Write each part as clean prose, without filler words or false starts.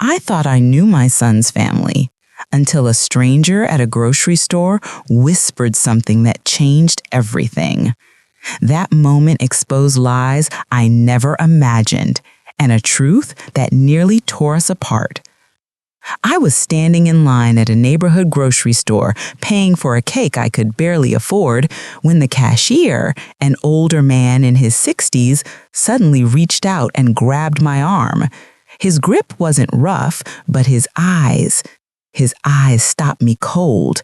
I thought I knew my son's family until a stranger at a grocery store whispered something that changed everything. That moment exposed lies I never imagined and a truth that nearly tore us apart. I was standing in line at a neighborhood grocery store paying for a cake I could barely afford when the cashier, an older man in his 60s, suddenly reached out and grabbed my arm. His grip wasn't rough, but his eyes stopped me cold.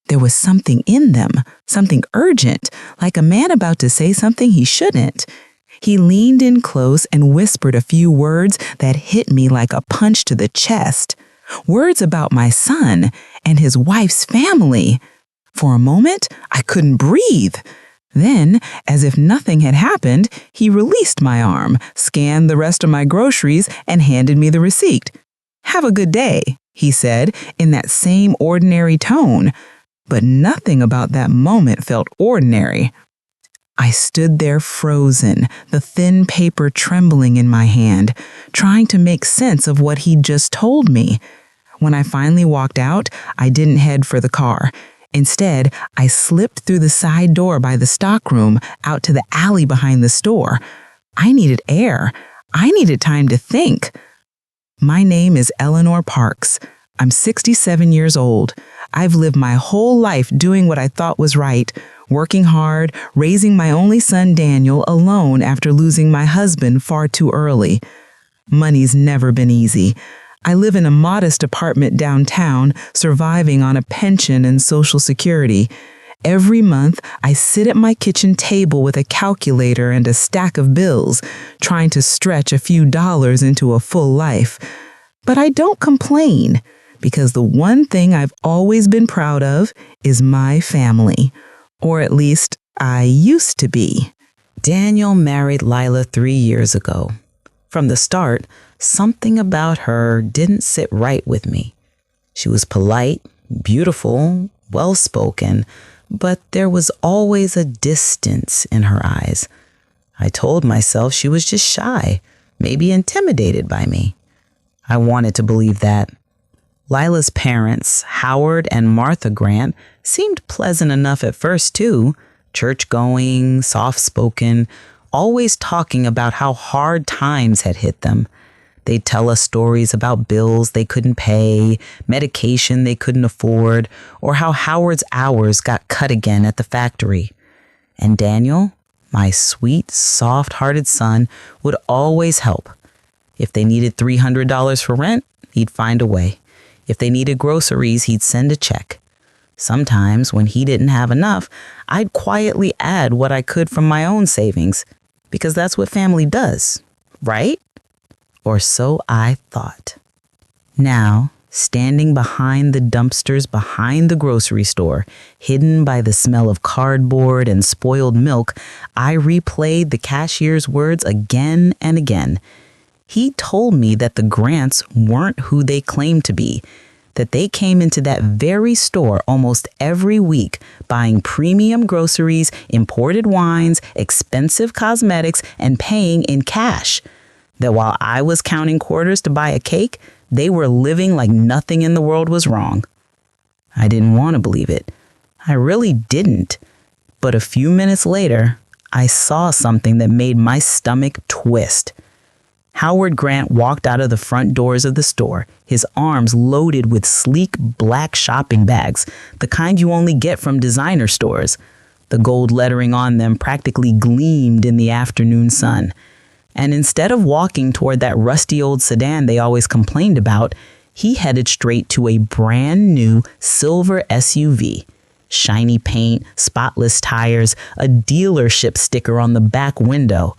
There was something in them, something urgent, like a man about to say something he shouldn't. He leaned in close and whispered a few words that hit me like a punch to the chest. Words about my son and his wife's family. For a moment, I couldn't breathe. Then, as if nothing had happened, he released my arm, scanned the rest of my groceries, and handed me the receipt. "Have a good day," he said in that same ordinary tone. But nothing about that moment felt ordinary. I stood there frozen, the thin paper trembling in my hand, trying to make sense of what he'd just told me. When I finally walked out, I didn't head for the car. Instead, I slipped through the side door by the stockroom out to the alley behind the store. I needed air. I needed time to think. My name is Eleanor Parks. I'm 67 years old. I've lived my whole life doing what I thought was right, working hard, raising my only son Daniel alone after losing my husband far too early. Money's never been easy. I live in a modest apartment downtown, surviving on a pension and Social Security. Every month, I sit at my kitchen table with a calculator and a stack of bills, trying to stretch a few dollars into a full life. But I don't complain, because the one thing I've always been proud of is my family. Or at least, I used to be. Daniel married Lila 3 years ago. From the start, something about her didn't sit right with me. She was polite, beautiful, well-spoken, but there was always a distance in her eyes. I told myself she was just shy, maybe intimidated by me. I wanted to believe that. Lila's parents, Howard and Martha Grant, seemed pleasant enough at first too, church-going, soft-spoken, always talking about how hard times had hit them. They'd tell us stories about bills they couldn't pay, medication they couldn't afford, or how Howard's hours got cut again at the factory. And Daniel, my sweet, soft-hearted son, would always help. If they needed $300 for rent, he'd find a way. If they needed groceries, he'd send a check. Sometimes, when he didn't have enough, I'd quietly add what I could from my own savings, because that's what family does, right? Or so I thought. Now, standing behind the dumpsters behind the grocery store, hidden by the smell of cardboard and spoiled milk, I replayed the cashier's words again and again. He told me that the Grants weren't who they claimed to be, that they came into that very store almost every week, buying premium groceries, imported wines, expensive cosmetics, and paying in cash. That while I was counting quarters to buy a cake, they were living like nothing in the world was wrong. I didn't want to believe it. I really didn't. But a few minutes later, I saw something that made my stomach twist. Howard Grant walked out of the front doors of the store, his arms loaded with sleek black shopping bags, the kind you only get from designer stores. The gold lettering on them practically gleamed in the afternoon sun. And instead of walking toward that rusty old sedan they always complained about, he headed straight to a brand new silver SUV. Shiny paint, spotless tires, a dealership sticker on the back window.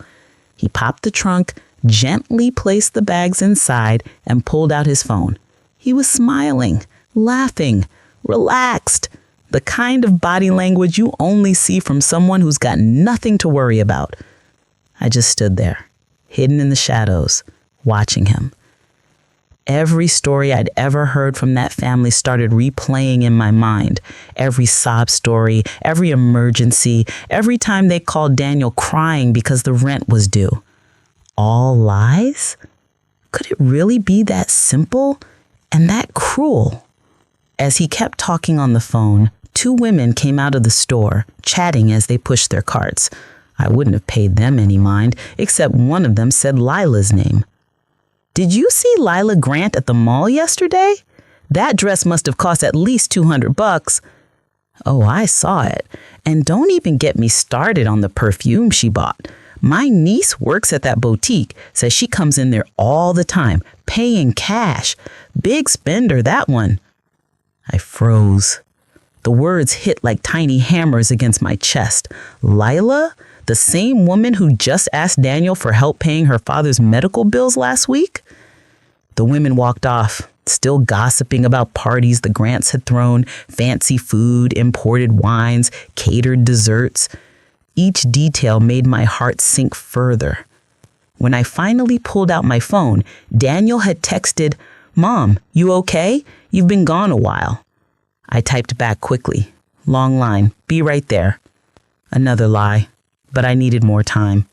He popped the trunk, gently placed the bags inside, and pulled out his phone. He was smiling, laughing, relaxed. The kind of body language you only see from someone who's got nothing to worry about. I just stood there, hidden in the shadows, watching him. Every story I'd ever heard from that family started replaying in my mind. Every sob story, every emergency, every time they called Daniel crying because the rent was due. All lies? Could it really be that simple and that cruel? As he kept talking on the phone, two women came out of the store, chatting as they pushed their carts. I wouldn't have paid them any mind, except one of them said Lila's name. "Did you see Lila Grant at the mall yesterday? That dress must have cost at least $200. Oh, I saw it. And don't even get me started on the perfume she bought. My niece works at that boutique, says she comes in there all the time, paying cash. Big spender, that one." I froze. The words hit like tiny hammers against my chest. Lila? The same woman who just asked Daniel for help paying her father's medical bills last week? The women walked off, still gossiping about parties the Grants had thrown, fancy food, imported wines, catered desserts. Each detail made my heart sink further. When I finally pulled out my phone, Daniel had texted, "Mom, you okay? You've been gone a while." I typed back quickly. "Long line, be right there." Another lie, but I needed more time.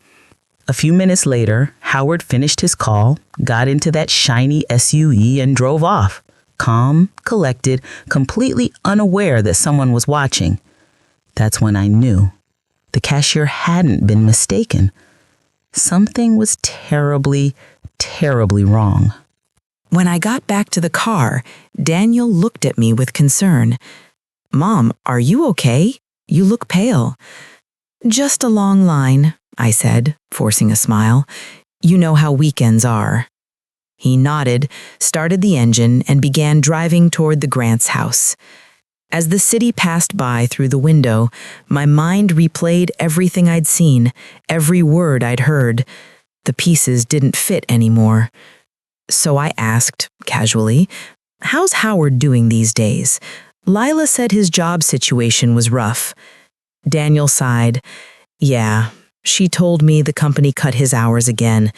A few minutes later, Howard finished his call, got into that shiny SUV and drove off, calm, collected, completely unaware that someone was watching. That's when I knew. The cashier hadn't been mistaken. Something was terribly, terribly wrong. When I got back to the car, Daniel looked at me with concern. "Mom, are you okay? You look pale." "Just a long line," I said, forcing a smile. "You know how weekends are." He nodded, started the engine, and began driving toward the Grants' house. As the city passed by through the window, my mind replayed everything I'd seen, every word I'd heard. The pieces didn't fit anymore. So I asked, casually, "How's Howard doing these days? Lila said his job situation was rough." Daniel sighed. "Yeah, she told me the company cut his hours again.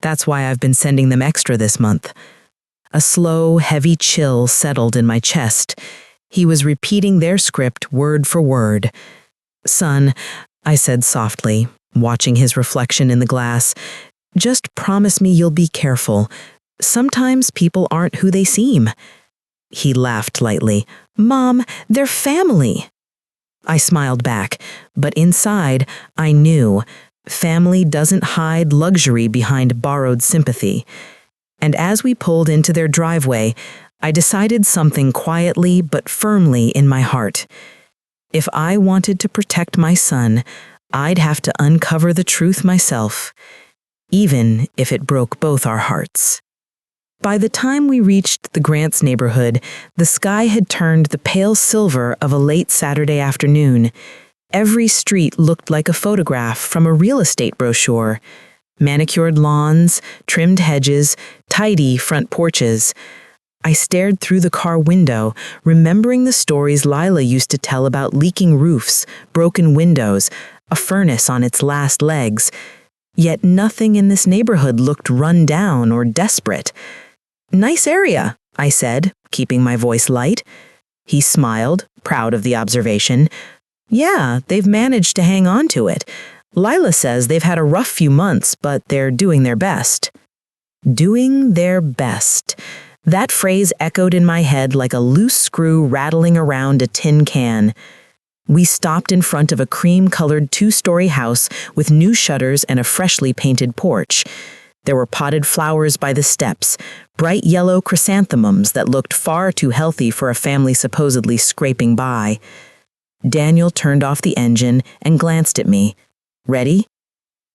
That's why I've been sending them extra this month." A slow, heavy chill settled in my chest. He was repeating their script word for word. "Son," I said softly, watching his reflection in the glass, "just promise me you'll be careful. Sometimes people aren't who they seem." He laughed lightly. "Mom, they're family." I smiled back, but inside, I knew family doesn't hide luxury behind borrowed sympathy. And as we pulled into their driveway, I decided something quietly but firmly in my heart. If I wanted to protect my son, I'd have to uncover the truth myself, even if it broke both our hearts. By the time we reached the Grants' neighborhood, the sky had turned the pale silver of a late Saturday afternoon. Every street looked like a photograph from a real estate brochure. Manicured lawns, trimmed hedges, tidy front porches. I stared through the car window, remembering the stories Lila used to tell about leaking roofs, broken windows, a furnace on its last legs. Yet nothing in this neighborhood looked run down or desperate. "Nice area," I said, keeping my voice light. He smiled, proud of the observation. "Yeah, they've managed to hang on to it. Lila says they've had a rough few months, but they're doing their best." Doing their best. That phrase echoed in my head like a loose screw rattling around a tin can. We stopped in front of a cream-colored two-story house with new shutters and a freshly painted porch. There were potted flowers by the steps, bright yellow chrysanthemums that looked far too healthy for a family supposedly scraping by. Daniel turned off the engine and glanced at me. "Ready?"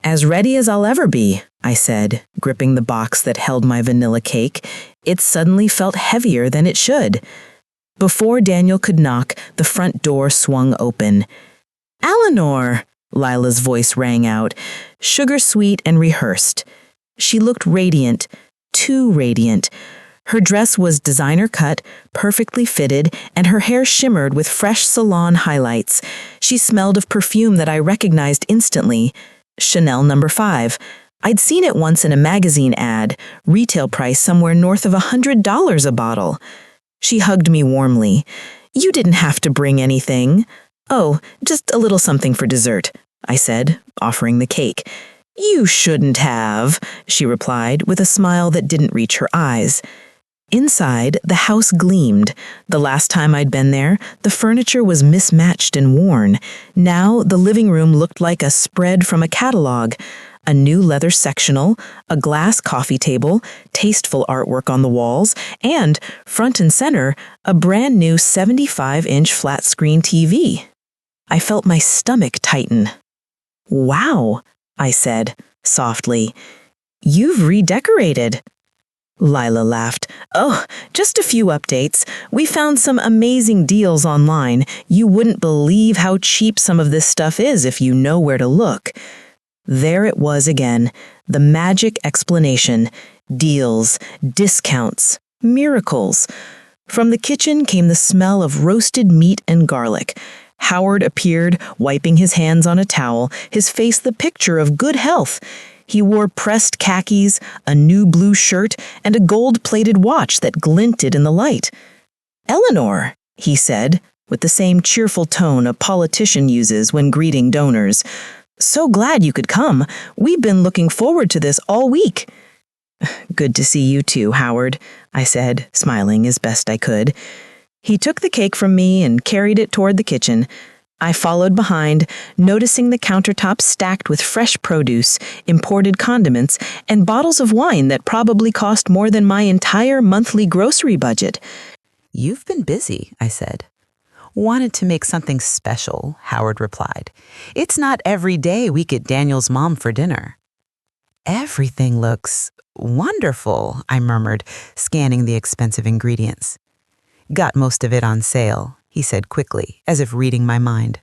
"As ready as I'll ever be," I said, gripping the box that held my vanilla cake. It suddenly felt heavier than it should. Before Daniel could knock, the front door swung open. "Eleanor!" Lila's voice rang out, sugar-sweet and rehearsed. She looked radiant, too radiant. Her dress was designer cut, perfectly fitted, and her hair shimmered with fresh salon highlights. She smelled of perfume that I recognized instantly. Chanel No. 5. I'd seen it once in a magazine ad, retail price somewhere north of $100 a bottle. She hugged me warmly. "You didn't have to bring anything." "Oh, just a little something for dessert," I said, offering the cake. "You shouldn't have," she replied with a smile that didn't reach her eyes. Inside, the house gleamed. The last time I'd been there, the furniture was mismatched and worn. Now, the living room looked like a spread from a catalog. A new leather sectional, a glass coffee table, tasteful artwork on the walls, and, front and center, a brand new 75-inch flat-screen TV. I felt my stomach tighten. "Wow," I said, softly. "You've redecorated." Lila laughed. "Oh, just a few updates. We found some amazing deals online. You wouldn't believe how cheap some of this stuff is if you know where to look." There it was again, the magic explanation. Deals, discounts, miracles. From the kitchen came the smell of roasted meat and garlic. Howard appeared, wiping his hands on a towel, his face the picture of good health. He wore pressed khakis, a new blue shirt, and a gold-plated watch that glinted in the light. "Eleanor," he said, with the same cheerful tone a politician uses when greeting donors. "So glad you could come. We've been looking forward to this all week." "Good to see you too, Howard," I said, smiling as best I could. He took the cake from me and carried it toward the kitchen. I followed behind, noticing the countertops stacked with fresh produce, imported condiments, and bottles of wine that probably cost more than my entire monthly grocery budget. "You've been busy," I said. "Wanted to make something special," Howard replied. "It's not every day we get Daniel's mom for dinner." "Everything looks wonderful," I murmured, scanning the expensive ingredients. "Got most of it on sale," he said quickly, as if reading my mind.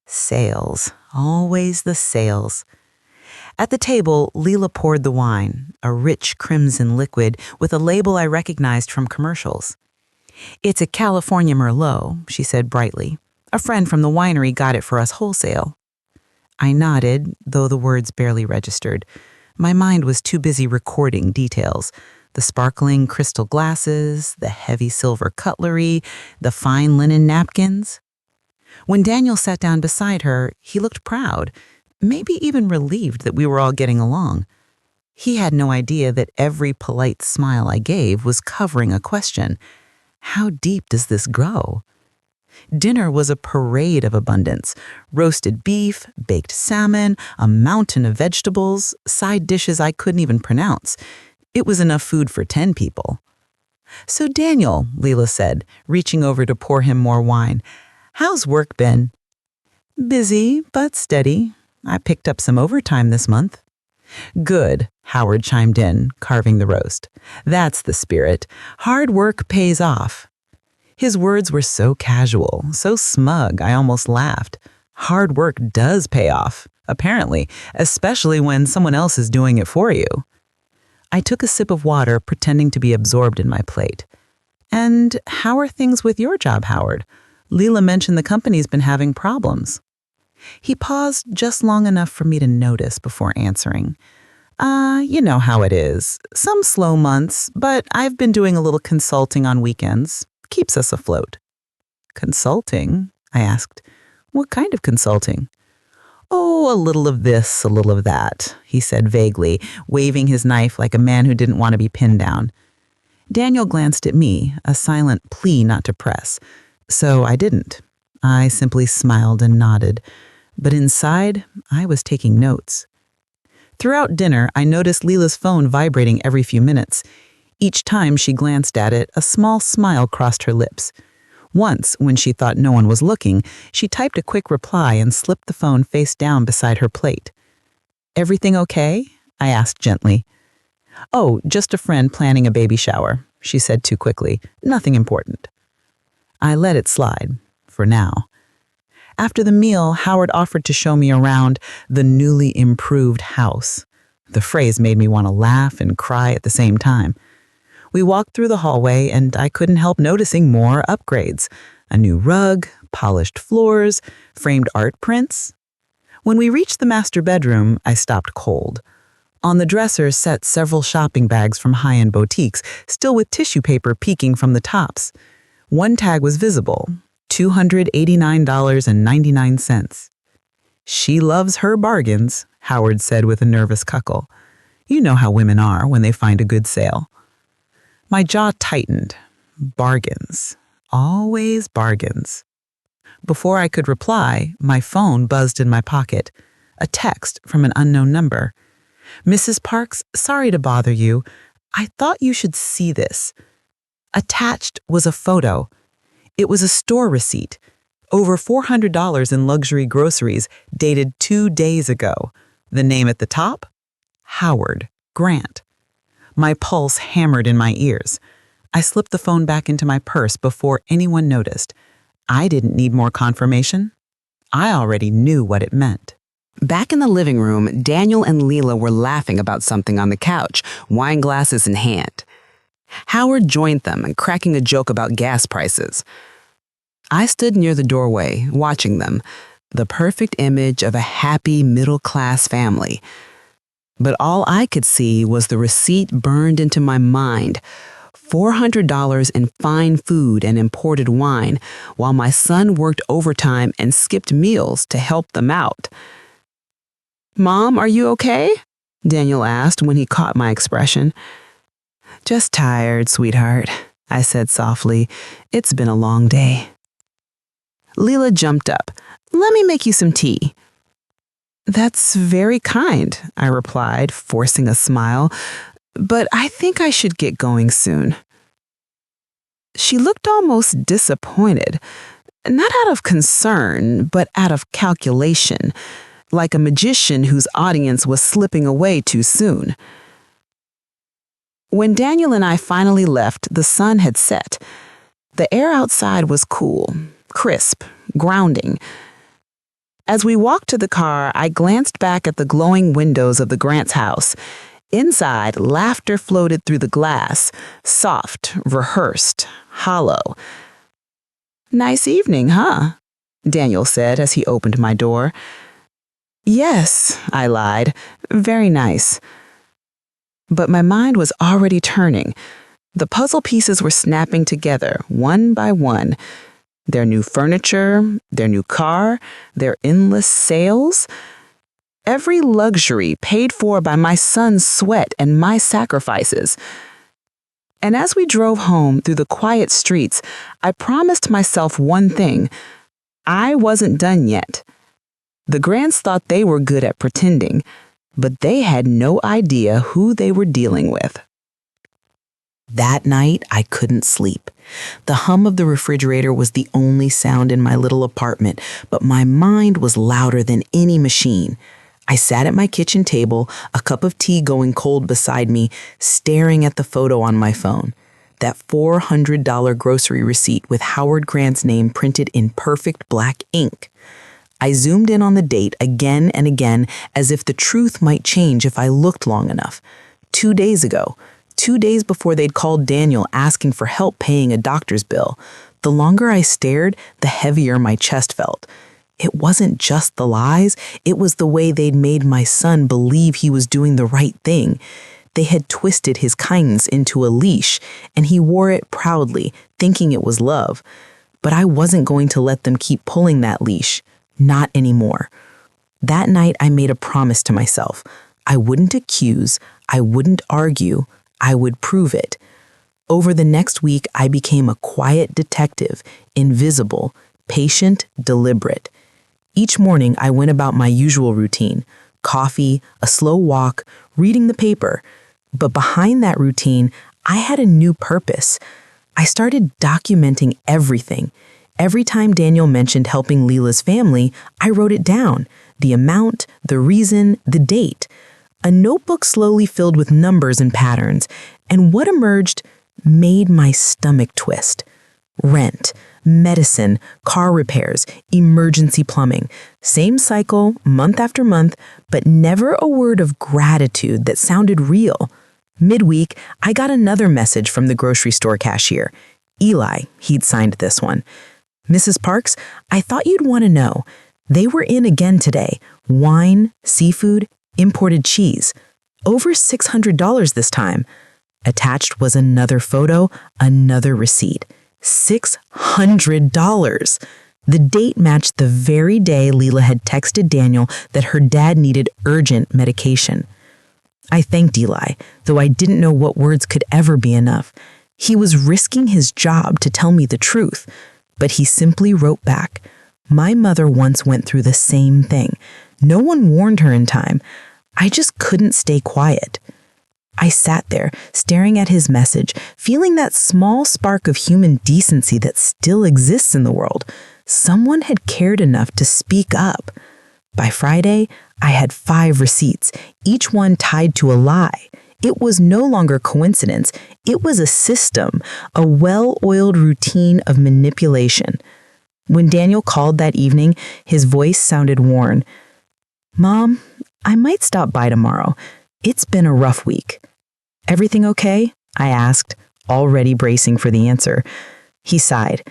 Sales, always the sales. At the table, Leela poured the wine, a rich crimson liquid with a label I recognized from commercials. "It's a California Merlot," she said brightly. "A friend from the winery got it for us wholesale." I nodded, though the words barely registered. My mind was too busy recording details. The sparkling crystal glasses, the heavy silver cutlery, the fine linen napkins. When Daniel sat down beside her, he looked proud, maybe even relieved that we were all getting along. He had no idea that every polite smile I gave was covering a question. How deep does this go? Dinner was a parade of abundance. Roasted beef, baked salmon, a mountain of vegetables, side dishes I couldn't even pronounce. It was enough food for 10 people. "So Daniel," Leela said, reaching over to pour him more wine, "how's work been?" "Busy, but steady. I picked up some overtime this month." "Good," Howard chimed in, carving the roast. "That's the spirit. Hard work pays off." His words were so casual, so smug, I almost laughed. Hard work does pay off, apparently, especially when someone else is doing it for you. I took a sip of water, pretending to be absorbed in my plate. "And how are things with your job, Howard? Leela mentioned the company's been having problems." He paused just long enough for me to notice before answering. You know how it is. Some slow months, but I've been doing a little consulting on weekends. Keeps us afloat." "Consulting?" I asked. "What kind of consulting?" "Oh, a little of this, a little of that," he said vaguely, waving his knife like a man who didn't want to be pinned down. Daniel glanced at me, a silent plea not to press. So I didn't. I simply smiled and nodded. But inside, I was taking notes. Throughout dinner, I noticed Leela's phone vibrating every few minutes. Each time she glanced at it, a small smile crossed her lips. Once, when she thought no one was looking, she typed a quick reply and slipped the phone face down beside her plate. "Everything okay?" I asked gently. "Oh, just a friend planning a baby shower," she said too quickly. "Nothing important." I let it slide, for now. After the meal, Howard offered to show me around the newly improved house. The phrase made me want to laugh and cry at the same time. We walked through the hallway, and I couldn't help noticing more upgrades. A new rug, polished floors, framed art prints. When we reached the master bedroom, I stopped cold. On the dresser sat several shopping bags from high-end boutiques, still with tissue paper peeking from the tops. One tag was visible, $289.99. She loves her bargains, Howard said with a nervous chuckle. You know how women are when they find a good sale. My jaw tightened. Bargains. Always bargains. Before I could reply, my phone buzzed in my pocket. A text from an unknown number. Mrs. Parks, sorry to bother you. I thought you should see this. Attached was a photo. It was a store receipt. Over $400 in luxury groceries dated 2 days ago. The name at the top? Howard Grant. My pulse hammered in my ears. I slipped the phone back into my purse before anyone noticed. I didn't need more confirmation. I already knew what it meant. Back in the living room, Daniel and Leela were laughing about something on the couch, wine glasses in hand. Howard joined them and cracking a joke about gas prices. I stood near the doorway, watching them, the perfect image of a happy middle-class family. But all I could see was the receipt burned into my mind, $400 in fine food and imported wine, while my son worked overtime and skipped meals to help them out. Mom, are you okay? Daniel asked when he caught my expression. Just tired, sweetheart, I said softly. It's been a long day. Leela jumped up. Let me make you some tea. That's very kind, I replied, forcing a smile, but I think I should get going soon. She looked almost disappointed, not out of concern, but out of calculation, like a magician whose audience was slipping away too soon. When Daniel and I finally left, the sun had set. The air outside was cool, crisp, grounding. As we walked to the car, I glanced back at the glowing windows of the Grant's house. Inside, laughter floated through the glass, soft, rehearsed, hollow. Nice evening, huh? Daniel said as he opened my door. Yes, I lied. Very nice. But my mind was already turning. The puzzle pieces were snapping together, one by one. Their new furniture, their new car, their endless sales. Every luxury paid for by my son's sweat and my sacrifices. And as we drove home through the quiet streets, I promised myself one thing. I wasn't done yet. The Grants thought they were good at pretending, but they had no idea who they were dealing with. That night, I couldn't sleep. The hum of the refrigerator was the only sound in my little apartment, but my mind was louder than any machine. I sat at my kitchen table, a cup of tea going cold beside me, staring at the photo on my phone. That $400 grocery receipt with Howard Grant's name printed in perfect black ink. I zoomed in on the date again and again, as if the truth might change if I looked long enough. 2 days ago, 2 days before they'd called Daniel asking for help paying a doctor's bill. The longer I stared, the heavier my chest felt. It wasn't just the lies, it was the way they'd made my son believe he was doing the right thing. They had twisted his kindness into a leash, and he wore it proudly, thinking it was love. But I wasn't going to let them keep pulling that leash. Not anymore. That night, I made a promise to myself. I wouldn't accuse, I wouldn't argue, I would prove it. Over the next week, I became a quiet detective, invisible, patient, deliberate. Each morning, I went about my usual routine, coffee, a slow walk, reading the paper. But behind that routine, I had a new purpose. I started documenting everything. Every time Daniel mentioned helping Leela's family, I wrote it down, the amount, the reason, the date. A notebook slowly filled with numbers and patterns, and what emerged made my stomach twist. Rent, medicine, car repairs, emergency plumbing. Same cycle, month after month, but never a word of gratitude that sounded real. Midweek, I got another message from the grocery store cashier. Eli, he'd signed this one. Mrs. Parks, I thought you'd want to know. They were in again today. Wine, seafood, imported cheese. Over $600 this time. Attached was another photo, another receipt. $600. The date matched the very day Leela had texted Daniel that her dad needed urgent medication. I thanked Eli, though I didn't know what words could ever be enough. He was risking his job to tell me the truth, but he simply wrote back, "My mother once went through the same thing. No one warned her in time. I just couldn't stay quiet." I sat there, staring at his message, feeling that small spark of human decency that still exists in the world. Someone had cared enough to speak up. By Friday, I had 5 receipts, each one tied to a lie. It was no longer coincidence. It was a system, a well-oiled routine of manipulation. When Daniel called that evening, his voice sounded worn. "Mom, I might stop by tomorrow. It's been a rough week." "Everything okay?" I asked, already bracing for the answer. He sighed.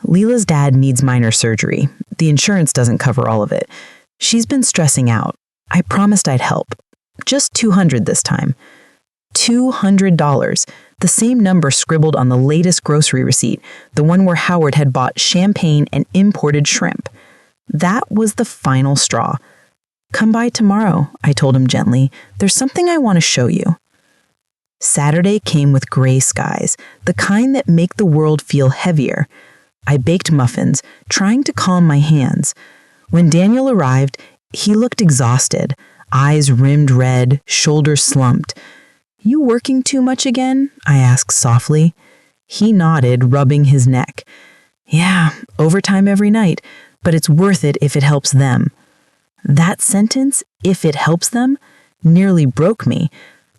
"Leela's dad needs minor surgery. The insurance doesn't cover all of it. She's been stressing out. I promised I'd help. Just $200 this time." $200, the same number scribbled on the latest grocery receipt, the one where Howard had bought champagne and imported shrimp. That was the final straw. "Come by tomorrow," I told him gently. "There's something I want to show you." Saturday came with gray skies, the kind that make the world feel heavier. I baked muffins, trying to calm my hands. When Daniel arrived, he looked exhausted, eyes rimmed red, shoulders slumped. "You working too much again?" I asked softly. He nodded, rubbing his neck. "Yeah, overtime every night, but it's worth it if it helps them." That sentence, "if it helps them," nearly broke me.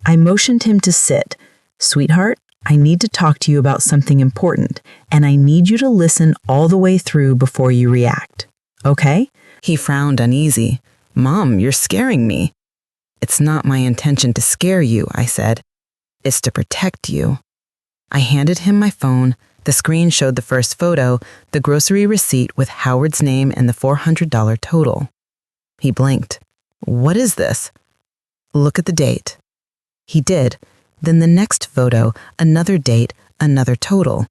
I motioned him to sit. "Sweetheart, I need to talk to you about something important, and I need you to listen all the way through before you react. Okay?" He frowned uneasy. "Mom, you're scaring me." "It's not my intention to scare you," I said. "It's to protect you." I handed him my phone. The screen showed the first photo, the grocery receipt with Howard's name and the $400 total. He blinked. "What is this?" "Look at the date." He did. Then the next photo, another date, another total.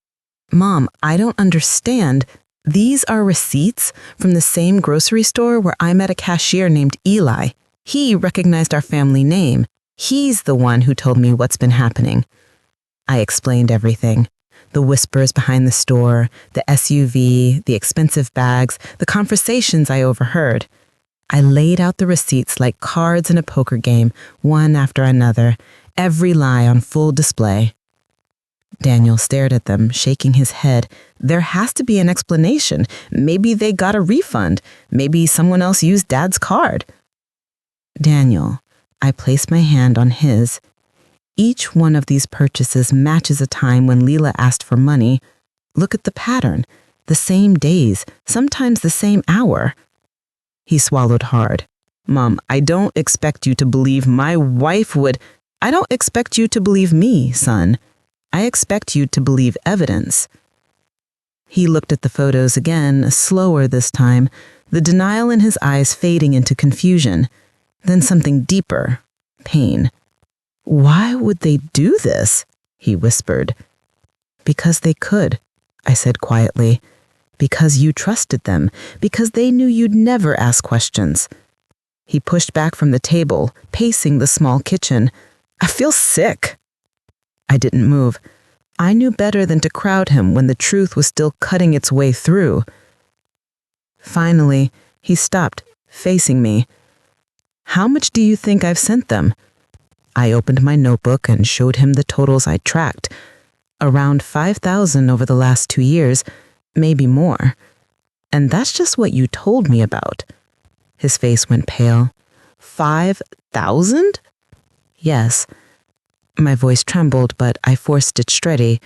"Mom, I don't understand. These are receipts from the same grocery store where I met a cashier named Eli. He recognized our family name. He's the one who told me what's been happening." I explained everything. The whispers behind the store, the SUV, the expensive bags, the conversations I overheard. I laid out the receipts like cards in a poker game, one after another, every lie on full display. Daniel stared at them, shaking his head. There has to be an explanation. Maybe they got a refund. Maybe someone else used Dad's card. "Daniel," I placed my hand on his. "Each one of these purchases matches a time when Leela asked for money. Look at the pattern. The same days, sometimes the same hour." He swallowed hard. "Mom, I don't expect you to believe my wife would. I don't expect you to believe me, son. I expect you to believe evidence." He looked at the photos again, slower this time, the denial in his eyes fading into confusion. Then something deeper, pain. "Why would they do this?" he whispered. "Because they could," I said quietly. "Because you trusted them, because they knew you'd never ask questions." He pushed back from the table, pacing the small kitchen. "I feel sick." I didn't move. I knew better than to crowd him when the truth was still cutting its way through. Finally, he stopped, facing me. "How much do you think I've sent them?" I opened my notebook and showed him the totals I'd tracked. Around 5,000 over the last 2 years, maybe more. "And that's just what you told me about." His face went pale. 5,000? "Yes." My voice trembled, but I forced it steady.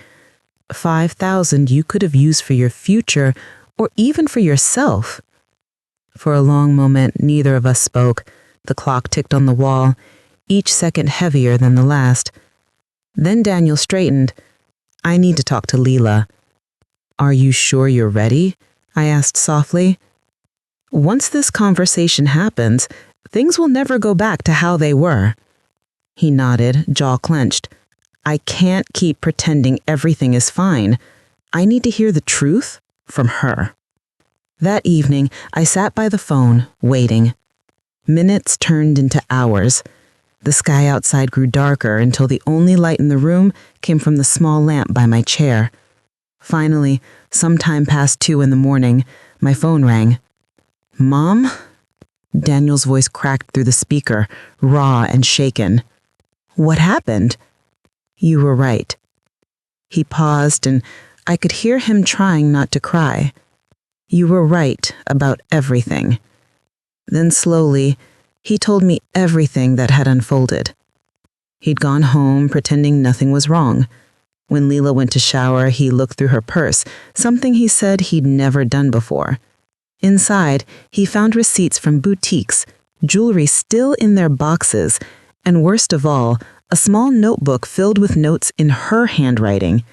5,000 you could have used for your future, or even for yourself. For a long moment, neither of us spoke. The clock ticked on the wall, each second heavier than the last. Then Daniel straightened. "I need to talk to Leela." "Are you sure you're ready?" I asked softly. "Once this conversation happens, things will never go back to how they were." He nodded, jaw clenched. "I can't keep pretending everything is fine. I need to hear the truth from her." That evening, I sat by the phone, waiting. Minutes turned into hours. The sky outside grew darker until the only light in the room came from the small lamp by my chair. Finally, sometime past 2 in the morning, my phone rang. "Mom?" Daniel's voice cracked through the speaker, raw and shaken. "What happened?" "You were right." He paused, and I could hear him trying not to cry. "You were right about everything." Then slowly, he told me everything that had unfolded. He'd gone home pretending nothing was wrong. When Leela went to shower, he looked through her purse, something he said he'd never done before. Inside, he found receipts from boutiques, jewelry still in their boxes, and worst of all, a small notebook filled with notes in her handwriting.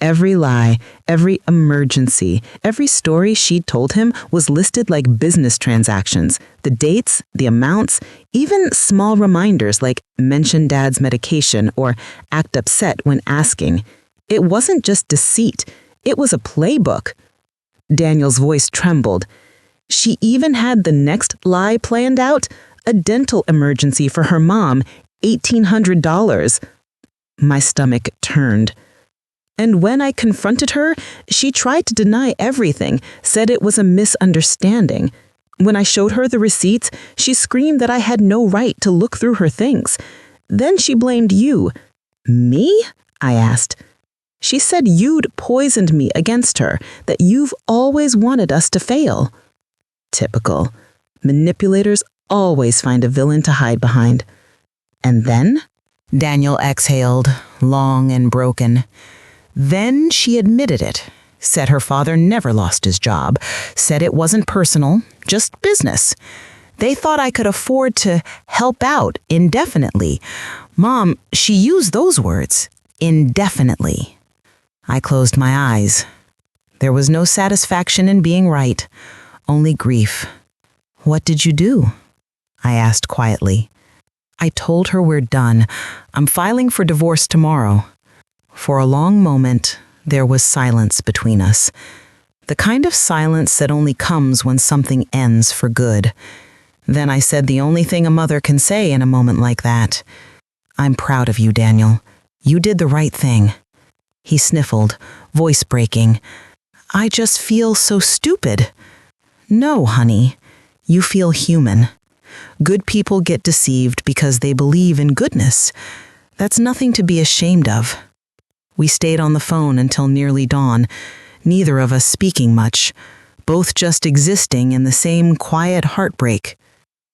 Every lie, every emergency, every story she'd told him was listed like business transactions, the dates, the amounts, even small reminders like mention Dad's medication or act upset when asking. It wasn't just deceit, it was a playbook. Daniel's voice trembled. She even had the next lie planned out, a dental emergency for her mom, $1,800. My stomach turned. And when I confronted her, she tried to deny everything, said it was a misunderstanding. When I showed her the receipts, she screamed that I had no right to look through her things. Then she blamed you. "Me?" I asked. "She said you'd poisoned me against her, that you've always wanted us to fail." Typical. Manipulators always find a villain to hide behind. And then? Daniel exhaled, long and broken. Then she admitted it, said her father never lost his job, said it wasn't personal, just business. They thought I could afford to help out indefinitely. Mom, she used those words, indefinitely. I closed my eyes. There was no satisfaction in being right, only grief. "What did you do?" I asked quietly. I told her we're done. I'm filing for divorce tomorrow. For a long moment, there was silence between us. The kind of silence that only comes when something ends for good. Then I said the only thing a mother can say in a moment like that. "I'm proud of you, Daniel. You did the right thing." He sniffled, voice breaking. "I just feel so stupid." "No, honey. You feel human. Good people get deceived because they believe in goodness. That's nothing to be ashamed of." We stayed on the phone until nearly dawn, neither of us speaking much, both just existing in the same quiet heartbreak.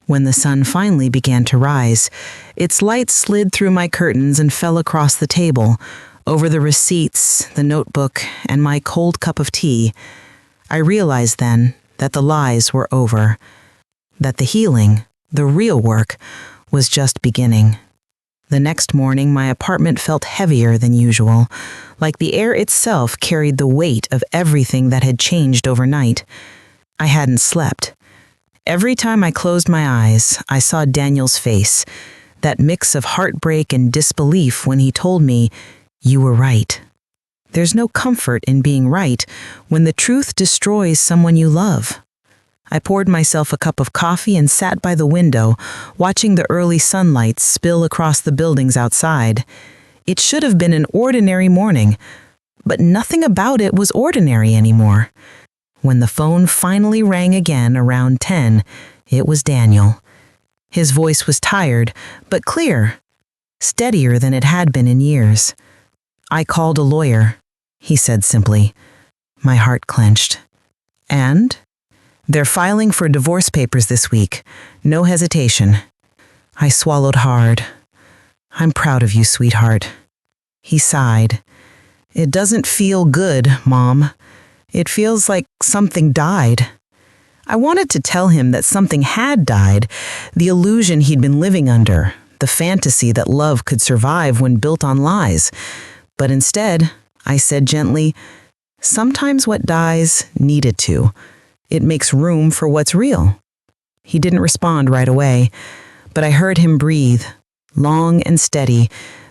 When the sun finally began to rise, its light slid through my curtains and fell across the table, over the receipts, the notebook, and my cold cup of tea. I realized then that the lies were over, that the healing, the real work, was just beginning. The next morning, my apartment felt heavier than usual, like the air itself carried the weight of everything that had changed overnight. I hadn't slept. Every time I closed my eyes, I saw Daniel's face, that mix of heartbreak and disbelief when he told me, "You were right." There's no comfort in being right when the truth destroys someone you love. I poured myself a cup of coffee and sat by the window, watching the early sunlight spill across the buildings outside. It should have been an ordinary morning, but nothing about it was ordinary anymore. When the phone finally rang again around 10, it was Daniel. His voice was tired, but clear, steadier than it had been in years. "I called a lawyer," he said simply. My heart clenched. "And?" "They're filing for divorce papers this week. No hesitation." I swallowed hard. "I'm proud of you, sweetheart." He sighed. "It doesn't feel good, Mom. It feels like something died." I wanted to tell him that something had died, the illusion he'd been living under, the fantasy that love could survive when built on lies. But instead, I said gently, "Sometimes what dies needed to. It makes room for what's real." He didn't respond right away, but I heard him breathe, long and steady,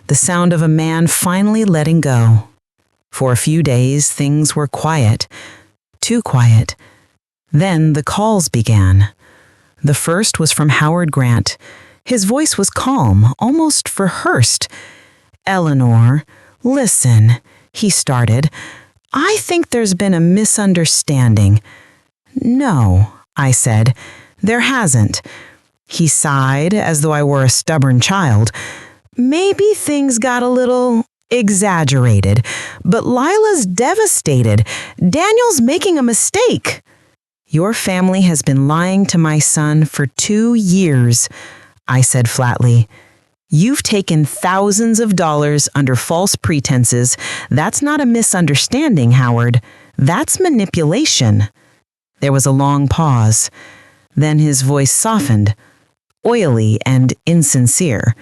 the sound of a man finally letting go. For a few days, things were quiet, too quiet. Then the calls began. The first was from Howard Grant. His voice was calm, almost rehearsed. "Eleanor, listen," he started. "I think there's been a misunderstanding." "No," I said, "there hasn't." He sighed as though I were a stubborn child. "Maybe things got a little exaggerated, but Lila's devastated. Daniel's making a mistake." "Your family has been lying to my son for 2 years," I said flatly. "You've taken thousands of dollars under false pretenses. That's not a misunderstanding, Howard. That's manipulation." There was a long pause. Then his voice softened, oily and insincere.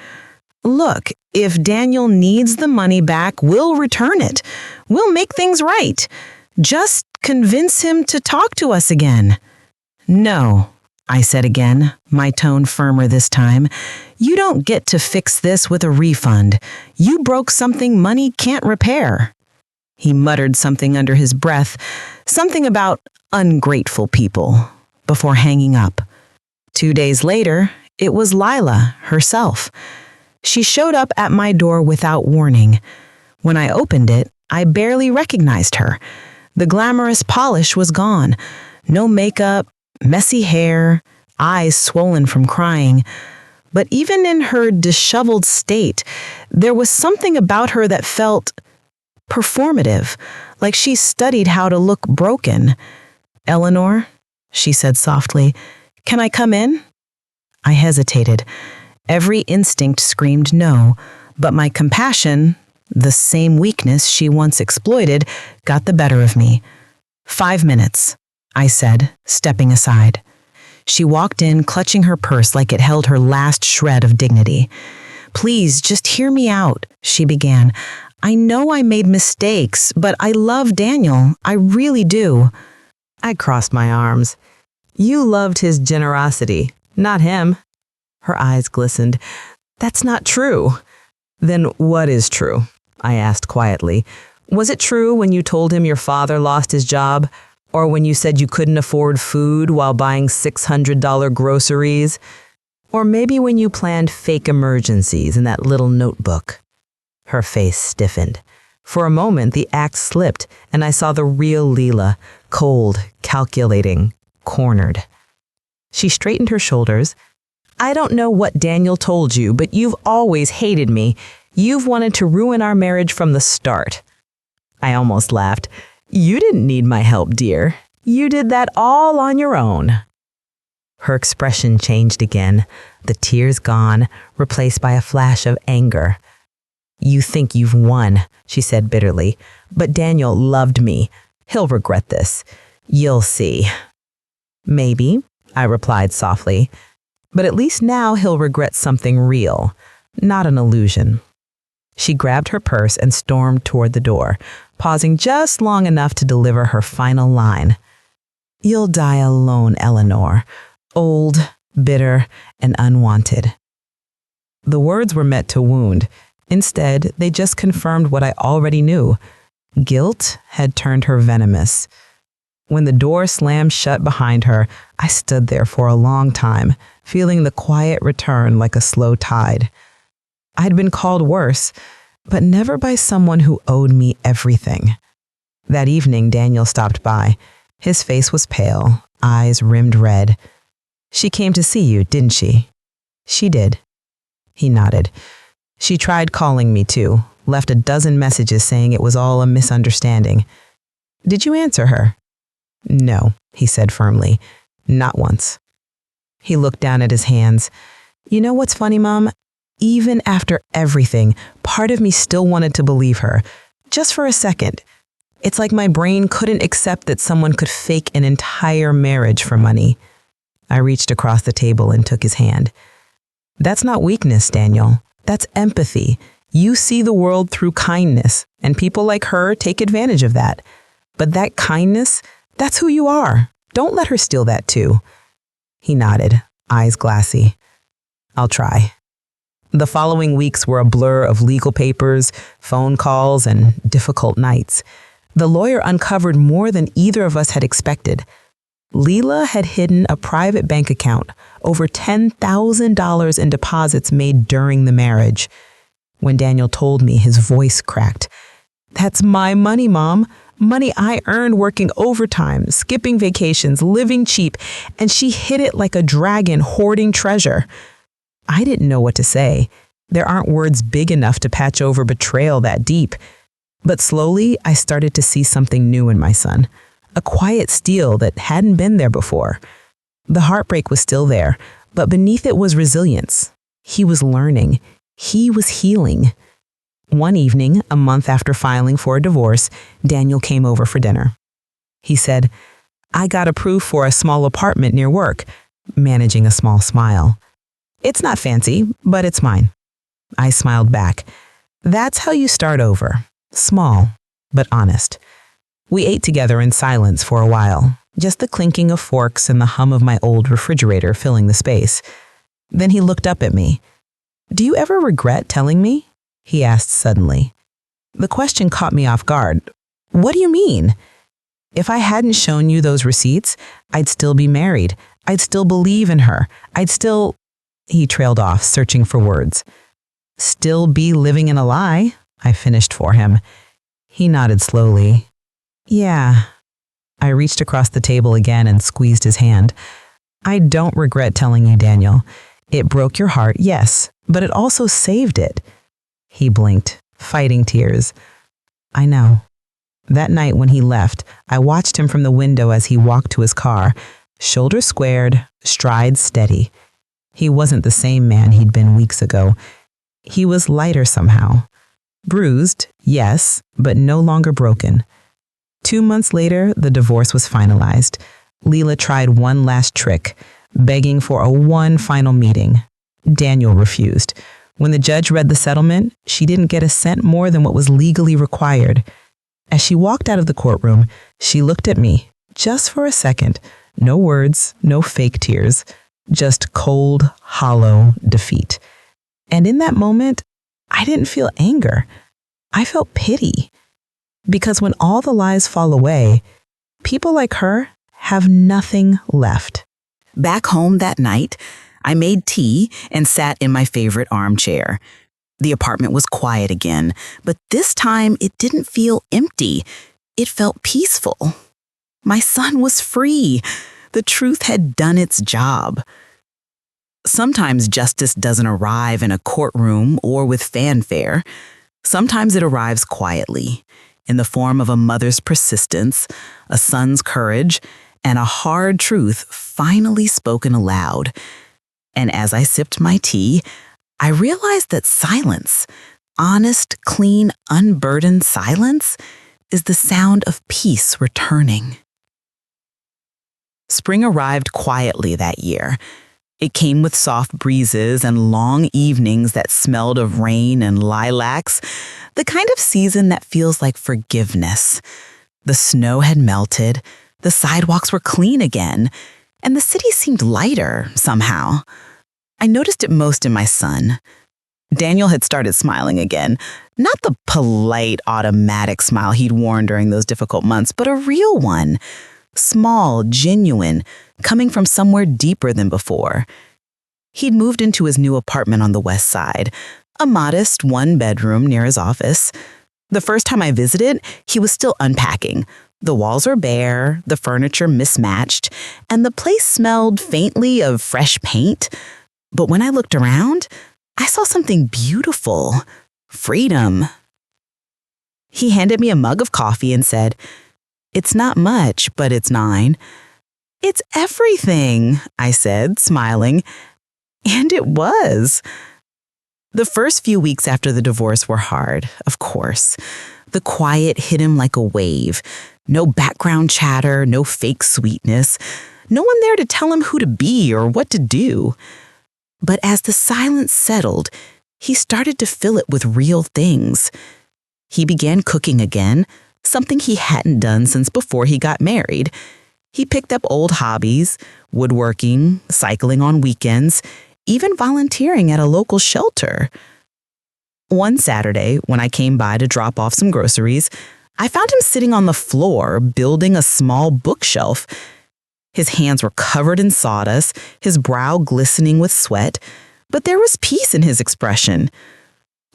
"Look, if Daniel needs the money back, we'll return it. We'll make things right. Just convince him to talk to us again." "No," I said again, my tone firmer this time. "You don't get to fix this with a refund. You broke something money can't repair." He muttered something under his breath, something about ungrateful people, before hanging up. 2 days later, it was Lila herself. She showed up at my door without warning. When I opened it, I barely recognized her. The glamorous polish was gone. No makeup, messy hair, eyes swollen from crying. But even in her disheveled state, there was something about her that felt performative, like she studied how to look broken. "Eleanor," she said softly, "can I come in?" I hesitated. Every instinct screamed no, but my compassion, the same weakness she once exploited, got the better of me. "5 minutes," I said, stepping aside. She walked in, clutching her purse like it held her last shred of dignity. "Please, just hear me out," she began. "I know I made mistakes, but I love Daniel. I really do." I crossed my arms. "You loved his generosity, not him." Her eyes glistened. "That's not true." "Then what is true?" I asked quietly. "Was it true when you told him your father lost his job? Or when you said you couldn't afford food while buying $600 groceries? Or maybe when you planned fake emergencies in that little notebook?" Her face stiffened. For a moment, the act slipped, and I saw the real Leela, cold, calculating, cornered. She straightened her shoulders. "I don't know what Daniel told you, but you've always hated me. You've wanted to ruin our marriage from the start." I almost laughed. "You didn't need my help, dear. You did that all on your own." Her expression changed again, the tears gone, replaced by a flash of anger. "You think you've won," she said bitterly, "but Daniel loved me. He'll regret this. You'll see." "Maybe," I replied softly, "but at least now he'll regret something real, not an illusion." She grabbed her purse and stormed toward the door, pausing just long enough to deliver her final line. "You'll die alone, Eleanor, old, bitter, and unwanted." The words were meant to wound. Instead, they just confirmed what I already knew. Guilt had turned her venomous. When the door slammed shut behind her, I stood there for a long time, feeling the quiet return like a slow tide. I'd been called worse, but never by someone who owed me everything. That evening, Daniel stopped by. His face was pale, eyes rimmed red. "She came to see you, didn't she?" "She did." He nodded. "She tried calling me too, left a dozen messages saying it was all a misunderstanding. Did you answer her?" "No," he said firmly. "Not once." He looked down at his hands. "You know what's funny, Mom? Even after everything, part of me still wanted to believe her, just for a second. It's like my brain couldn't accept that someone could fake an entire marriage for money." I reached across the table and took his hand. "That's not weakness, Daniel. That's empathy. You see the world through kindness, and people like her take advantage of that. But that kindness, that's who you are. Don't let her steal that too." He nodded, eyes glassy. "I'll try." The following weeks were a blur of legal papers, phone calls, and difficult nights. The lawyer uncovered more than either of us had expected. Leela had hidden a private bank account, over $10,000 in deposits made during the marriage. When Daniel told me, his voice cracked. "That's my money, Mom. Money I earned working overtime, skipping vacations, living cheap, and she hid it like a dragon hoarding treasure." I didn't know what to say. There aren't words big enough to patch over betrayal that deep. But slowly, I started to see something new in my son. A quiet steel that hadn't been there before. The heartbreak was still there, but beneath it was resilience. He was learning. He was healing. One evening, a month after filing for a divorce, Daniel came over for dinner. He said, "I got approved for a small apartment near work," managing a small smile. "It's not fancy, but it's mine." I smiled back. That's how you start over. Small, but honest. We ate together in silence for a while, just the clinking of forks and the hum of my old refrigerator filling the space. Then he looked up at me. "Do you ever regret telling me?" he asked suddenly. The question caught me off guard. "What do you mean?" "If I hadn't shown you those receipts, I'd still be married. I'd still believe in her. I'd still—" He trailed off, searching for words. "Still be living in a lie," I finished for him. He nodded slowly. "Yeah." I reached across the table again and squeezed his hand. "I don't regret telling you, Daniel. It broke your heart, yes, but it also saved it." He blinked, fighting tears. "I know." That night when he left, I watched him from the window as he walked to his car, shoulders squared, stride steady. He wasn't the same man he'd been weeks ago. He was lighter somehow. Bruised, yes, but no longer broken. 2 months later, the divorce was finalized. Leela tried one last trick, begging for one final meeting. Daniel refused. When the judge read the settlement, she didn't get a cent more than what was legally required. As she walked out of the courtroom, she looked at me, just for a second. No words, no fake tears, just cold, hollow defeat. And in that moment, I didn't feel anger. I felt pity. Because when all the lies fall away, people like her have nothing left. Back home that night, I made tea and sat in my favorite armchair. The apartment was quiet again, but this time it didn't feel empty. It felt peaceful. My son was free. The truth had done its job. Sometimes justice doesn't arrive in a courtroom or with fanfare. Sometimes it arrives quietly, in the form of a mother's persistence, a son's courage, and a hard truth finally spoken aloud. And as I sipped my tea, I realized that silence, honest, clean, unburdened silence, is the sound of peace returning. Spring arrived quietly that year. It came with soft breezes and long evenings that smelled of rain and lilacs, the kind of season that feels like forgiveness. The snow had melted, the sidewalks were clean again, and the city seemed lighter somehow. I noticed it most in my son. Daniel had started smiling again, not the polite, automatic smile he'd worn during those difficult months, but a real one. Small, genuine, coming from somewhere deeper than before. He'd moved into his new apartment on the west side, a modest 1-bedroom near his office. The first time I visited, he was still unpacking. The walls were bare, the furniture mismatched, and the place smelled faintly of fresh paint. But when I looked around, I saw something beautiful. Freedom. He handed me a mug of coffee and said, "It's not much, but it's 9. "It's everything," I said, smiling. And it was. The first few weeks after the divorce were hard, of course. The quiet hit him like a wave. No background chatter, no fake sweetness. No one there to tell him who to be or what to do. But as the silence settled, he started to fill it with real things. He began cooking again, something he hadn't done since before he got married. He picked up old hobbies, woodworking, cycling on weekends, even volunteering at a local shelter. One Saturday, when I came by to drop off some groceries, I found him sitting on the floor building a small bookshelf. His hands were covered in sawdust, his brow glistening with sweat, but there was peace in his expression.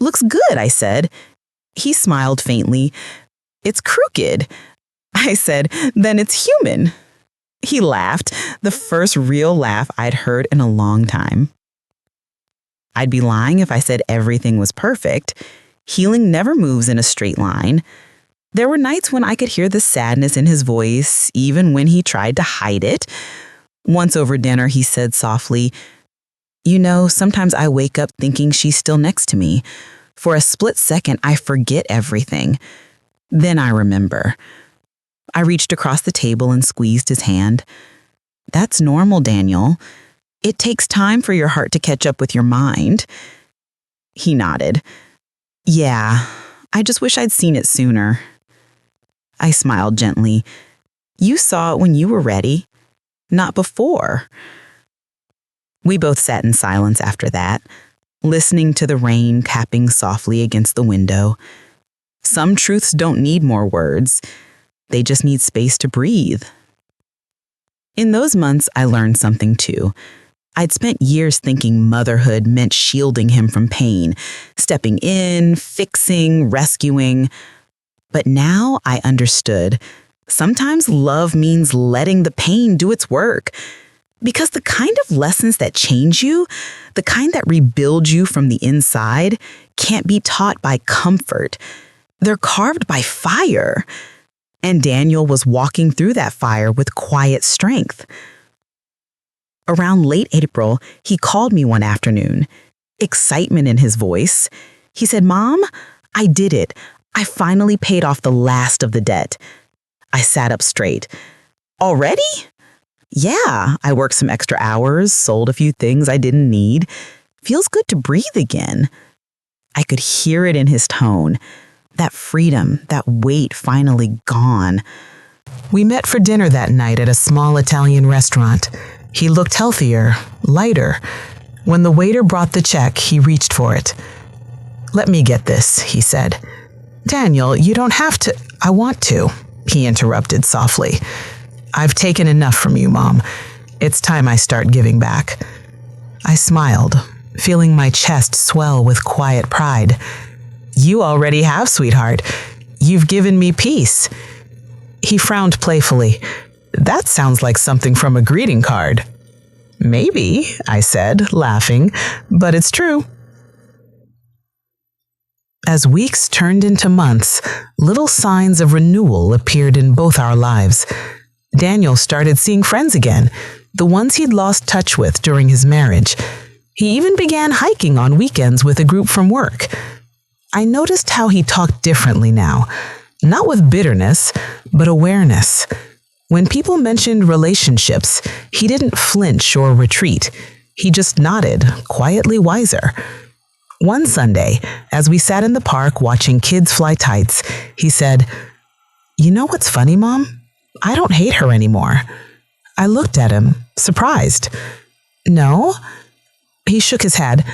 "Looks good," I said. He smiled faintly. "It's crooked." I said, "Then it's human." He laughed, the first real laugh I'd heard in a long time. I'd be lying if I said everything was perfect. Healing never moves in a straight line. There were nights when I could hear the sadness in his voice, even when he tried to hide it. Once over dinner, he said softly, "You know, sometimes I wake up thinking she's still next to me. For a split second, I forget everything. Then I remember." I reached across the table and squeezed his hand. "That's normal, Daniel. It takes time for your heart to catch up with your mind." He nodded. "Yeah, I just wish I'd seen it sooner." I smiled gently. "You saw it when you were ready, not before." We both sat in silence after that, listening to the rain tapping softly against the window. Some truths don't need more words. They just need space to breathe. In those months, I learned something too. I'd spent years thinking motherhood meant shielding him from pain, stepping in, fixing, rescuing. But now I understood. Sometimes love means letting the pain do its work. Because the kind of lessons that change you, the kind that rebuild you from the inside, can't be taught by comfort. They're carved by fire. And Daniel was walking through that fire with quiet strength. Around late April, he called me one afternoon, excitement in his voice. He said, "Mom, I did it. I finally paid off the last of the debt." I sat up straight. "Already?" "Yeah, I worked some extra hours, sold a few things I didn't need. Feels good to breathe again." I could hear it in his tone. That freedom, that weight finally gone. We met for dinner that night at a small Italian restaurant. He looked healthier, lighter. When the waiter brought the check, he reached for it. "Let me get this," he said. "Daniel, you don't have to." "I want to," he interrupted softly. "I've taken enough from you, Mom. It's time I start giving back." I smiled, feeling my chest swell with quiet pride. "You already have, sweetheart. You've given me peace." He frowned playfully. "That sounds like something from a greeting card." "Maybe," I said, laughing, "but it's true." As weeks turned into months, little signs of renewal appeared in both our lives. Daniel started seeing friends again, the ones he'd lost touch with during his marriage. He even began hiking on weekends with a group from work. I noticed how he talked differently now, not with bitterness, but awareness. When people mentioned relationships, he didn't flinch or retreat. He just nodded, quietly wiser. One Sunday, as we sat in the park watching kids fly kites, he said, "You know what's funny, Mom? I don't hate her anymore." I looked at him, surprised. "No?" He shook his head.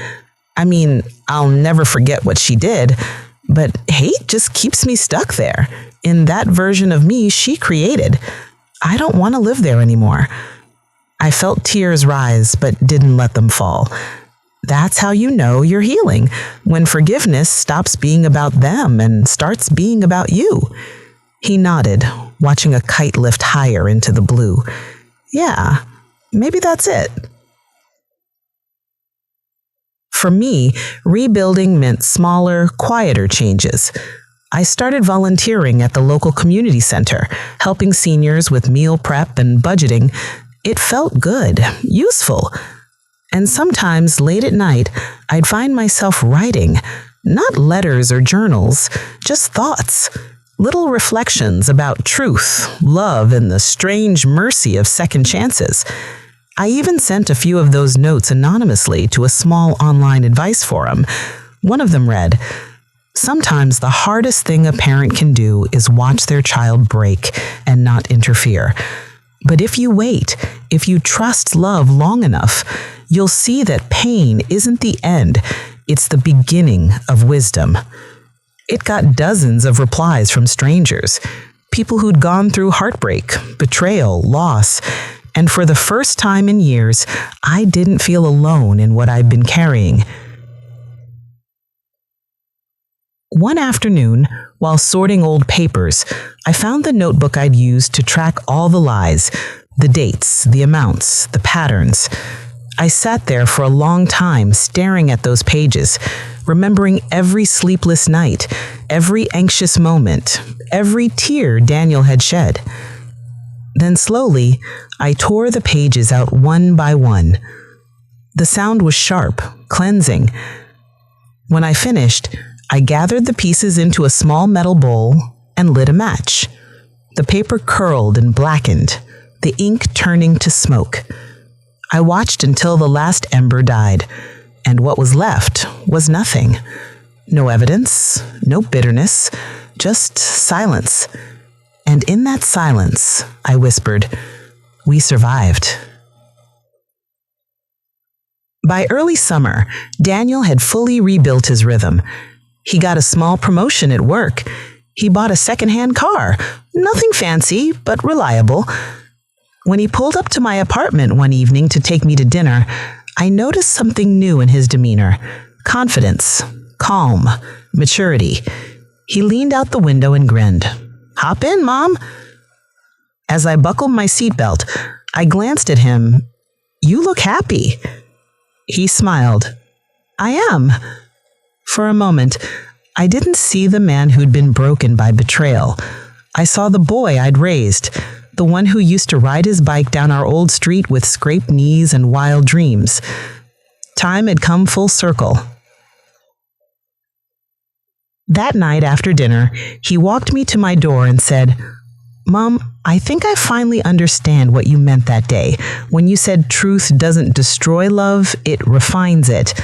"I mean, I'll never forget what she did, but hate just keeps me stuck there, in that version of me she created. I don't want to live there anymore." I felt tears rise, but didn't let them fall. That's how you know you're healing, when forgiveness stops being about them and starts being about you. He nodded, watching a kite lift higher into the blue. "Yeah, maybe that's it." For me, rebuilding meant smaller, quieter changes. I started volunteering at the local community center, helping seniors with meal prep and budgeting. It felt good, useful. And sometimes, late at night, I'd find myself writing, not letters or journals, just thoughts, little reflections about truth, love, and the strange mercy of second chances. I even sent a few of those notes anonymously to a small online advice forum. One of them read, "Sometimes the hardest thing a parent can do is watch their child break and not interfere. But if you wait, if you trust love long enough, you'll see that pain isn't the end, it's the beginning of wisdom." It got dozens of replies from strangers, people who'd gone through heartbreak, betrayal, loss, And for the first time in years, I didn't feel alone in what I'd been carrying. One afternoon, while sorting old papers, I found the notebook I'd used to track all the lies, the dates, the amounts, the patterns. I sat there for a long time staring at those pages, remembering every sleepless night, every anxious moment, every tear Daniel had shed. Then slowly, I tore the pages out one by one. The sound was sharp, cleansing. When I finished, I gathered the pieces into a small metal bowl and lit a match. The paper curled and blackened, the ink turning to smoke. I watched until the last ember died, and what was left was nothing. No evidence, no bitterness, just silence. And in that silence, I whispered, "We survived." By early summer, Daniel had fully rebuilt his rhythm. He got a small promotion at work. He bought a secondhand car, nothing fancy, but reliable. When he pulled up to my apartment one evening to take me to dinner, I noticed something new in his demeanor: confidence, calm, maturity. He leaned out the window and grinned. "Hop in, Mom." As I buckled my seatbelt, I glanced at him. "You look happy." He smiled. "I am." For a moment, I didn't see the man who'd been broken by betrayal. I saw the boy I'd raised, the one who used to ride his bike down our old street with scraped knees and wild dreams. Time had come full circle. That night after dinner, he walked me to my door and said, "Mom, I think I finally understand what you meant that day when you said truth doesn't destroy love, it refines it."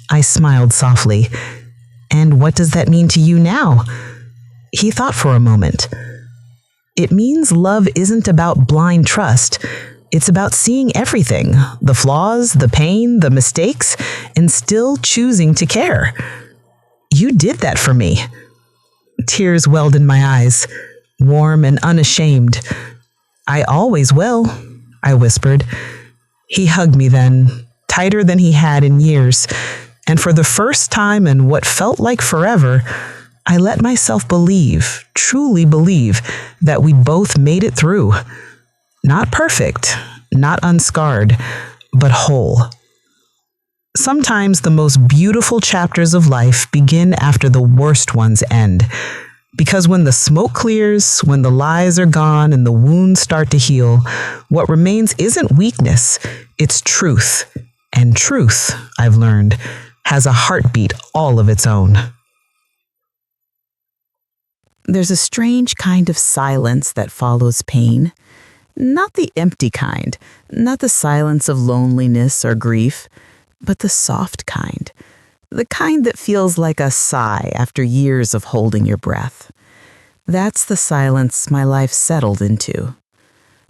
I smiled softly. "And what does that mean to you now?" He thought for a moment. "It means love isn't about blind trust. It's about seeing everything, the flaws, the pain, the mistakes, and still choosing to care. You did that for me." Tears welled in my eyes, warm and unashamed. "I always will," I whispered. He hugged me then, tighter than he had in years, and for the first time in what felt like forever, I let myself believe, truly believe, that we both made it through. Not perfect, not unscarred, but whole. Sometimes the most beautiful chapters of life begin after the worst ones end. Because when the smoke clears, when the lies are gone and the wounds start to heal, what remains isn't weakness, it's truth. And truth, I've learned, has a heartbeat all of its own. There's a strange kind of silence that follows pain. Not the empty kind, not the silence of loneliness or grief, but the soft kind. The kind that feels like a sigh after years of holding your breath. That's the silence my life settled into.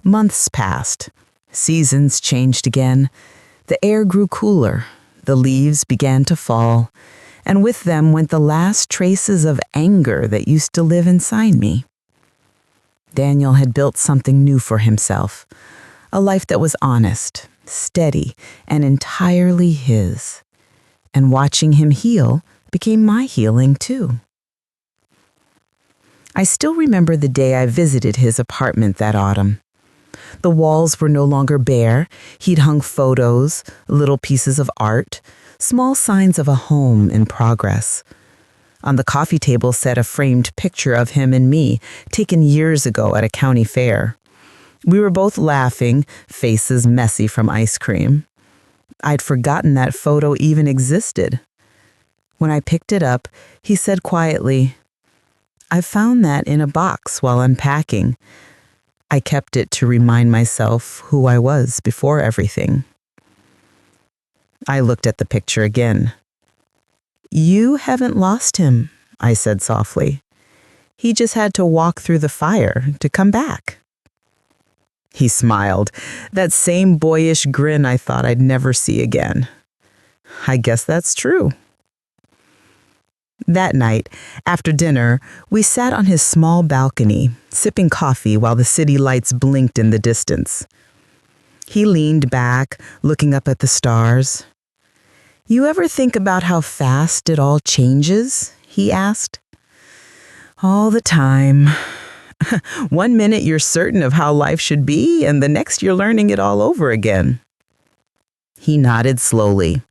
Months passed. Seasons changed again. The air grew cooler. The leaves began to fall. And with them went the last traces of anger that used to live inside me. Daniel had built something new for himself. A life that was honest, steady, and entirely his. And watching him heal became my healing too. I still remember the day I visited his apartment that autumn. The walls were no longer bare. He'd hung photos, little pieces of art, small signs of a home in progress. On the coffee table sat a framed picture of him and me, taken years ago at a county fair. We were both laughing, faces messy from ice cream. I'd forgotten that photo even existed. When I picked it up, he said quietly, "I found that in a box while unpacking. I kept it to remind myself who I was before everything." I looked at the picture again. "You haven't lost him," I said softly. "He just had to walk through the fire to come back." He smiled, that same boyish grin I thought I'd never see again. I guess that's true. That night, after dinner, we sat on his small balcony, sipping coffee while the city lights blinked in the distance. He leaned back, looking up at the stars. You ever think about how fast it all changes? He asked. All the time. One minute you're certain of how life should be, and the next you're learning it all over again. He nodded slowly.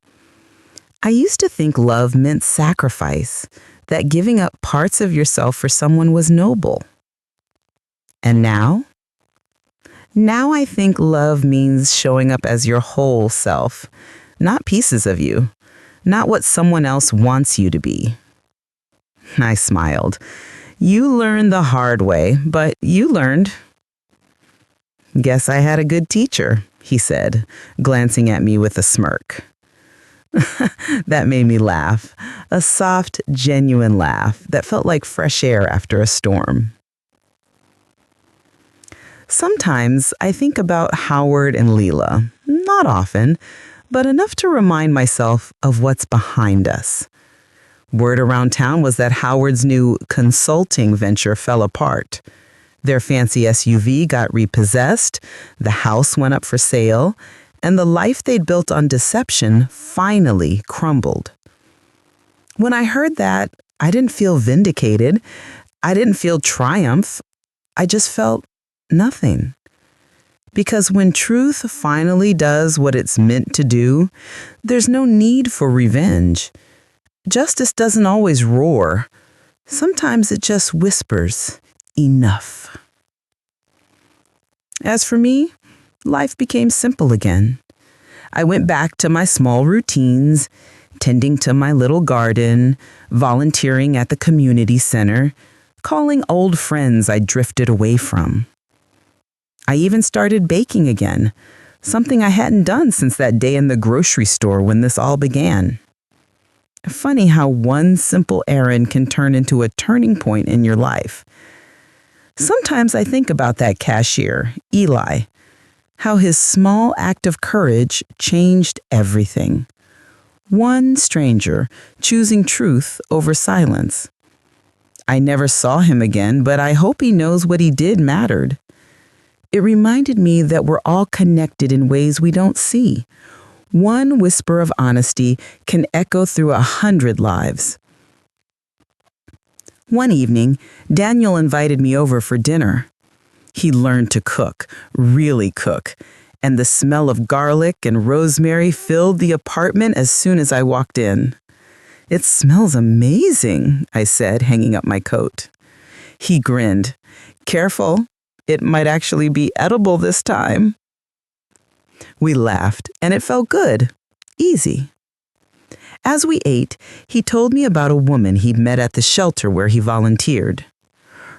I used to think love meant sacrifice, that giving up parts of yourself for someone was noble. And now? Now I think love means showing up as your whole self, not pieces of you, not what someone else wants you to be. I smiled. You learned the hard way, but you learned. Guess I had a good teacher, he said, glancing at me with a smirk. That made me laugh, a soft, genuine laugh that felt like fresh air after a storm. Sometimes I think about Howard and Leela, not often, but enough to remind myself of what's behind us. Word around town was that Howard's new consulting venture fell apart. Their fancy SUV got repossessed, the house went up for sale, and the life they'd built on deception finally crumbled. When I heard that, I didn't feel vindicated. I didn't feel triumph. I just felt nothing. Because when truth finally does what it's meant to do, there's no need for revenge. Justice doesn't always roar. Sometimes it just whispers, enough. As for me, life became simple again. I went back to my small routines, tending to my little garden, volunteering at the community center, calling old friends I drifted away from. I even started baking again, something I hadn't done since that day in the grocery store when this all began. Funny how one simple errand can turn into a turning point in your life. Sometimes I think about that cashier, Eli, how his small act of courage changed everything. One stranger choosing truth over silence. I never saw him again, but I hope he knows what he did mattered. It reminded me that we're all connected in ways we don't see. One whisper of honesty can echo through 100 lives. One evening, Daniel invited me over for dinner. He learned to cook, really cook, and the smell of garlic and rosemary filled the apartment as soon as I walked in. It smells amazing, I said, hanging up my coat. He grinned. Careful, it might actually be edible this time. We laughed, and it felt good, easy. As we ate, he told me about a woman he'd met at the shelter where he volunteered.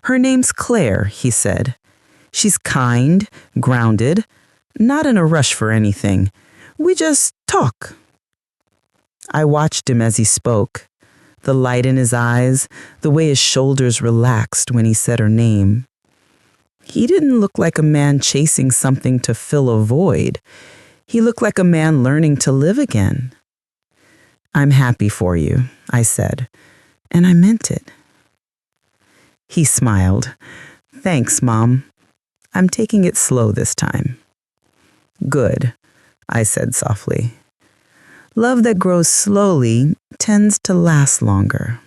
Her name's Claire, he said. She's kind, grounded, not in a rush for anything. We just talk. I watched him as he spoke, the light in his eyes, the way his shoulders relaxed when he said her name. He didn't look like a man chasing something to fill a void. He looked like a man learning to live again. I'm happy for you, I said, and I meant it. He smiled. Thanks, Mom. I'm taking it slow this time. Good, I said softly. Love that grows slowly tends to last longer.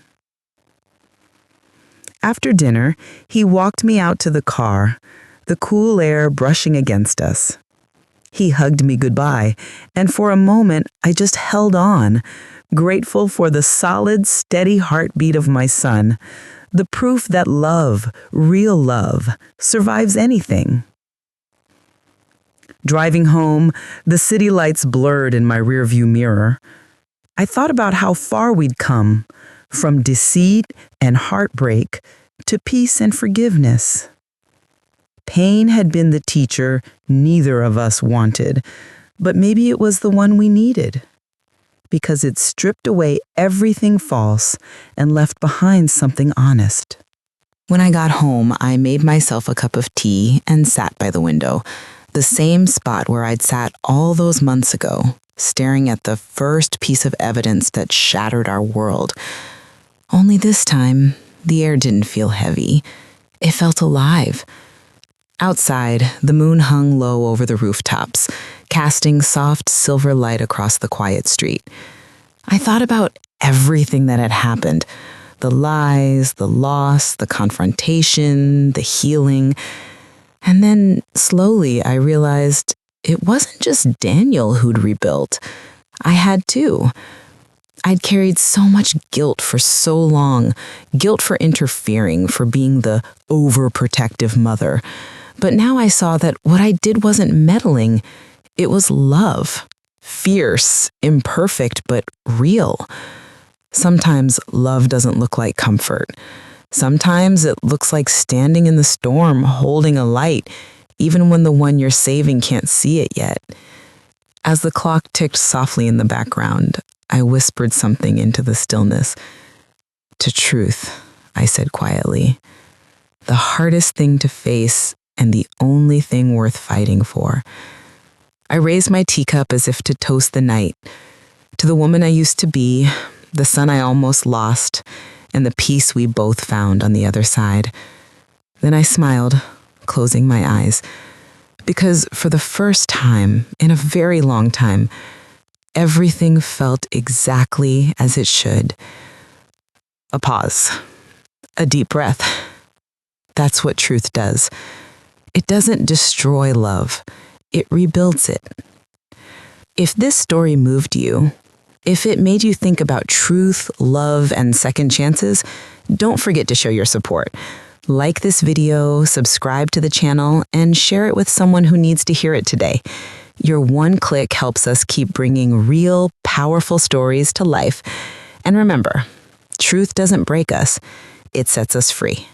After dinner, he walked me out to the car, the cool air brushing against us. He hugged me goodbye, and for a moment I just held on, grateful for the solid, steady heartbeat of my son, the proof that love, real love, survives anything. Driving home, the city lights blurred in my rearview mirror. I thought about how far we'd come, from deceit and heartbreak to peace and forgiveness. Pain had been the teacher neither of us wanted, but maybe it was the one we needed, because it stripped away everything false and left behind something honest. When I got home, I made myself a cup of tea and sat by the window, the same spot where I'd sat all those months ago, staring at the first piece of evidence that shattered our world. Only this time, the air didn't feel heavy. It felt alive. Outside, the moon hung low over the rooftops, casting soft silver light across the quiet street. I thought about everything that had happened: the lies, the loss, the confrontation, the healing. And then, slowly, I realized it wasn't just Daniel who'd rebuilt. I had too. I'd carried so much guilt for so long, guilt for interfering, for being the overprotective mother. But now I saw that what I did wasn't meddling, it was love. Fierce, imperfect, but real. Sometimes love doesn't look like comfort. Sometimes it looks like standing in the storm, holding a light, even when the one you're saving can't see it yet. As the clock ticked softly in the background, I whispered something into the stillness. "To truth," I said quietly. "The hardest thing to face and the only thing worth fighting for." I raised my teacup as if to toast the night, to the woman I used to be, the son I almost lost, and the peace we both found on the other side. Then I smiled, closing my eyes, because for the first time in a very long time, everything felt exactly as it should. A pause, a deep breath. That's what truth does. It doesn't destroy love, it rebuilds it. If this story moved you, if it made you think about truth, love, and second chances, don't forget to show your support. Like this video, subscribe to the channel, and share it with someone who needs to hear it today. Your one click helps us keep bringing real, powerful stories to life. And remember, truth doesn't break us, it sets us free.